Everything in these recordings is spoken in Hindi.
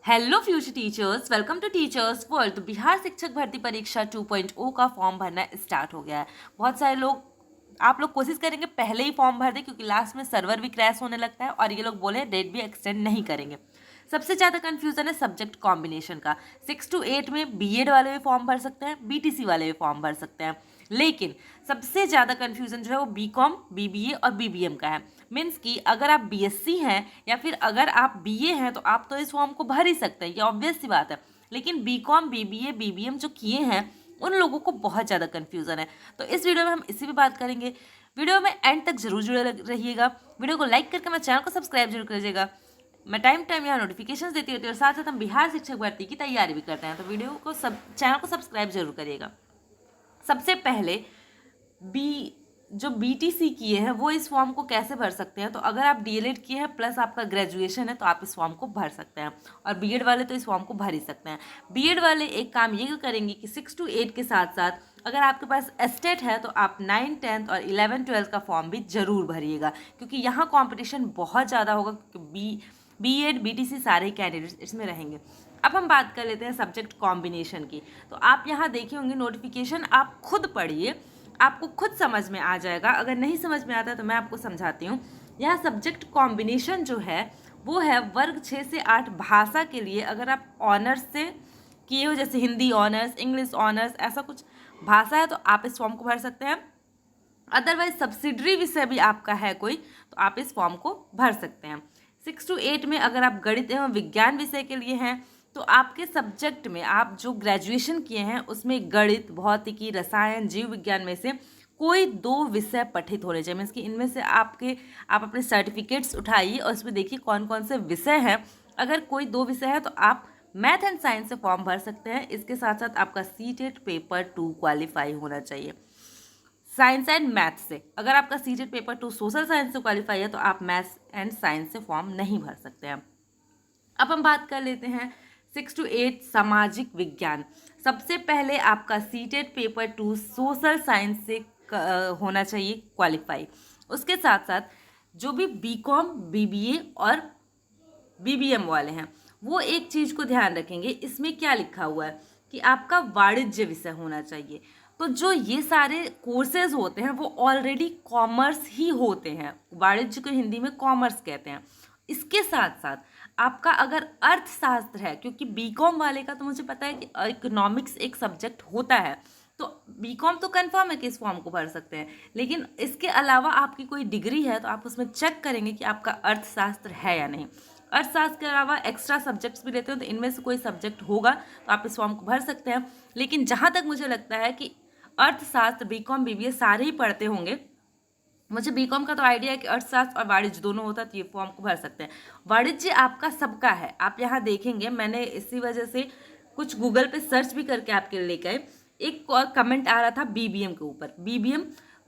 Hello future teachers, welcome to teachers world. तो बिहार शिक्षक भर्ती परीक्षा 2.0 का फॉर्म भरना स्टार्ट हो गया है। बहुत सारे लोग आप लोग कोशिश करेंगे पहले ही फॉर्म भर दें, क्योंकि लास्ट में सर्वर भी क्रैश होने लगता है और ये लोग बोले डेट भी एक्सटेंड नहीं करेंगे। सबसे ज़्यादा कन्फ्यूजन है सब्जेक्ट कॉम्बिनेशन का। 6 to 8 में बीएड वाले भी फॉर्म भर सकते हैं, बीटीसी वाले भी फॉर्म भर सकते हैं, लेकिन सबसे ज़्यादा कन्फ्यूजन जो है वो बीकॉम, बीबीए और बीबीएम का है। मीन्स कि अगर आप बीएससी हैं या फिर अगर आप बीए हैं तो आप तो इस फॉर्म को भर ही सकते हैं, ये ऑब्वियस सी बात है। लेकिन बीकॉम, बीबीए, बीबीएम जो किए हैं उन लोगों को बहुत ज़्यादा कन्फ्यूज़न है। तो इस वीडियो में हम इसी पे बात करेंगे। वीडियो में एंड तक जरूर जुड़े रहिएगा। वीडियो को लाइक करके मेरे चैनल को सब्सक्राइब जरूर करिएगा। मैं टाइम टाइम यहाँ नोटिफिकेशन देती रहती हूँ और साथ साथ हम बिहार शिक्षक भर्ती की तैयारी भी करते हैं। तो वीडियो को चैनल को सब्सक्राइब जरूर करिएगा। सबसे पहले जो बीटीसी किए हैं वो इस फॉर्म को कैसे भर सकते हैं। तो अगर आप डीएलएड किए हैं प्लस आपका ग्रेजुएशन है तो आप इस फॉर्म को भर सकते हैं, और बीएड वाले तो इस फॉर्म को भर ही सकते हैं। बीएड वाले एक काम ये करेंगे कि 6 to 8 के साथ साथ अगर आपके पास एस्टेट है तो आप 9, 10 और 11, 12 का फॉर्म भी जरूर भरिएगा, क्योंकि यहाँ कॉम्पिटिशन बहुत ज़्यादा होगा, क्योंकि बीएड, बीटीसी सारे कैंडिडेट्स इसमें रहेंगे। अब हम बात कर लेते हैं सब्जेक्ट कॉम्बिनेशन की। तो आप यहाँ देखे होंगे नोटिफिकेशन, आप खुद पढ़िए, आपको खुद समझ में आ जाएगा। अगर नहीं समझ में आता तो मैं आपको समझाती हूँ। यह सब्जेक्ट कॉम्बिनेशन जो है वो है वर्ग 6 से 8 भाषा के लिए। अगर आप ऑनर्स से किए हो, जैसे हिंदी ऑनर्स, इंग्लिश ऑनर्स, ऐसा कुछ भाषा है तो आप इस फॉर्म को भर सकते हैं। अदरवाइज सब्सिडरी विषय भी आपका है कोई तो आप इस फॉर्म को भर सकते हैं। 6 to 8 में अगर आप गणित एवं विज्ञान विषय के लिए हैं तो आपके सब्जेक्ट में आप जो ग्रेजुएशन किए हैं उसमें गणित, भौतिकी, रसायन, जीव विज्ञान में से कोई 2 विषय पठित होने चाहिए। मीन्स कि इनमें से आप अपने सर्टिफिकेट्स उठाइए और उसमें देखिए कौन कौन से विषय हैं। अगर कोई 2 विषय है तो आप मैथ एंड साइंस से फॉर्म भर सकते हैं। इसके साथ साथ आपका सीटेट पेपर 2 क्वालिफाई होना चाहिए साइंस एंड मैथ से। अगर आपका सीटेट पेपर 2 सोशल साइंस से क्वालिफाई है तो आप मैथ्स एंड साइंस से फॉर्म नहीं भर सकते हैं। अब हम बात कर लेते हैं 6 to 8 सामाजिक विज्ञान। सबसे पहले आपका सीटेट पेपर 2 सोशल साइंस से होना चाहिए क्वालिफाई। उसके साथ साथ जो भी बीकॉम, बीबीए और बीबीएम वाले हैं वो एक चीज़ को ध्यान रखेंगे, इसमें क्या लिखा हुआ है कि आपका वाणिज्य विषय होना चाहिए। तो जो ये सारे कोर्सेज होते हैं वो ऑलरेडी कॉमर्स ही होते हैं, वाणिज्य को हिंदी में कॉमर्स कहते हैं। इसके साथ साथ आपका अगर अर्थशास्त्र है, क्योंकि बीकॉम वाले का तो मुझे पता है कि इकोनॉमिक्स एक सब्जेक्ट होता है, तो बीकॉम तो कंफर्म है कि इस फॉर्म को भर सकते हैं। लेकिन इसके अलावा आपकी कोई डिग्री है तो आप उसमें चेक करेंगे कि आपका अर्थशास्त्र है या नहीं। अर्थशास्त्र के अलावा एक्स्ट्रा सब्जेक्ट्स भी लेते हो तो इनमें से कोई सब्जेक्ट होगा तो आप इस फॉर्म को भर सकते हैं। लेकिन जहाँ तक मुझे लगता है कि अर्थशास्त्र बीकॉम, बीबीए सारे ही पढ़ते होंगे। मुझे बीकॉम का तो आइडिया है कि अर्थशास्त्र और वाणिज्य दोनों होता है, तो ये फॉर्म को भर सकते हैं। वाणिज्य आपका सबका है, आप यहाँ देखेंगे। मैंने इसी वजह से कुछ गूगल पे सर्च भी करके आपके लिए लेकर आए। एक कमेंट आ रहा था बीबीएम के ऊपर। बीबीएम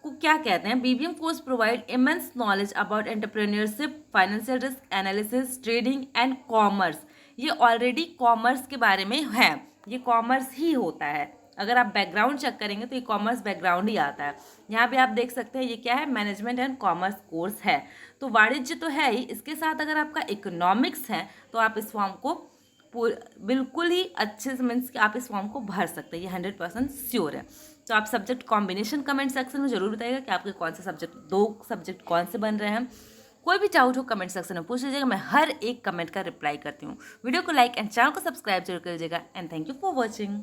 को क्या कहते हैं? BBM course provide immense knowledge about entrepreneurship, financial risk analysis, trading and commerce. ये ऑलरेडी कॉमर्स के बारे में है, ये कॉमर्स ही होता है। अगर आप बैकग्राउंड चेक करेंगे तो ये कॉमर्स बैकग्राउंड ही आता है। यहाँ पे आप देख सकते हैं ये क्या है, मैनेजमेंट एंड कॉमर्स कोर्स है। तो वाणिज्य तो है ही, इसके साथ अगर आपका इकोनॉमिक्स है तो आप इस फॉर्म को बिल्कुल ही अच्छे से मीन्स कि आप इस फॉर्म को भर सकते हैं, ये 100% श्योर है। तो आप सब्जेक्ट कॉम्बिनेशन कमेंट सेक्शन में जरूर बताइएगा कि आपके कौन से सब्जेक्ट, 2 सब्जेक्ट कौन से बन रहे हैं। कोई भी डाउट हो कमेंट सेक्शन में पूछ लीजिएगा, मैं हर एक कमेंट का रिप्लाई करती हूँ। वीडियो को लाइक एंड चैनल को सब्सक्राइब जरूर कर लीजिएगा। And thank you for watching.